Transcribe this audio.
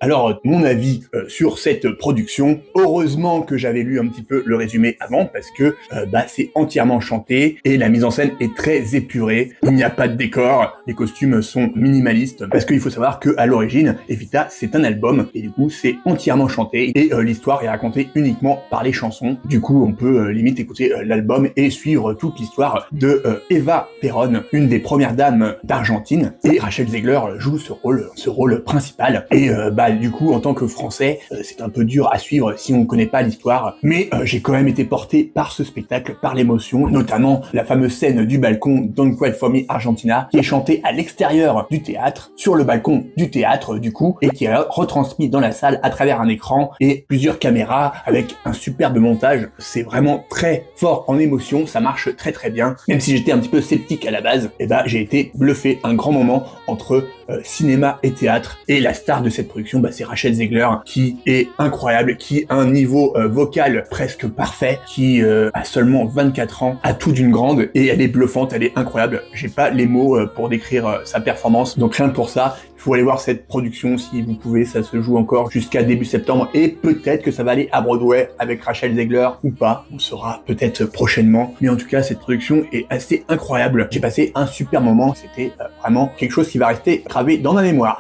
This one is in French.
Alors, mon avis sur cette production, heureusement que j'avais lu un petit peu le résumé avant, parce que c'est entièrement chanté, et la mise en scène est très épurée, il n'y a pas de décor, les costumes sont minimalistes, parce qu'il faut savoir que à l'origine, Evita, c'est un album, et du coup, c'est entièrement chanté, et l'histoire est racontée uniquement par les chansons. Du coup, on peut limite écouter l'album et suivre toute l'histoire de Eva Perón, une des premières dames d'Argentine, et Rachel Zegler joue ce rôle principal. Et du coup, en tant que Français, c'est un peu dur à suivre si on ne connaît pas l'histoire, mais j'ai quand même été porté par ce spectacle, par l'émotion, notamment la fameuse scène du balcon Don't Cry For Me Argentina, qui est chantée à l'extérieur du théâtre, sur le balcon du théâtre du coup, et qui est retransmis dans la salle à travers un écran et plusieurs caméras avec un superbe montage. C'est vraiment très fort en émotion, ça marche très très bien. Même si j'étais un petit peu sceptique à la base, j'ai été bluffé, un grand moment entre cinéma et théâtre, et la star de cette production, c'est Rachel Zegler, qui est incroyable, qui a un niveau vocal presque parfait, qui a seulement 24 ans, a tout d'une grande, et elle est bluffante, elle est incroyable. J'ai pas les mots pour décrire sa performance, donc rien que pour ça, il faut aller voir cette production si vous pouvez, ça se joue encore jusqu'à début septembre, et peut-être que ça va aller à Broadway avec Rachel Zegler ou pas, on saura peut-être prochainement, mais en tout cas cette production est assez incroyable. J'ai passé un super moment, c'était vraiment quelque chose qui va rester gravé dans ma mémoire.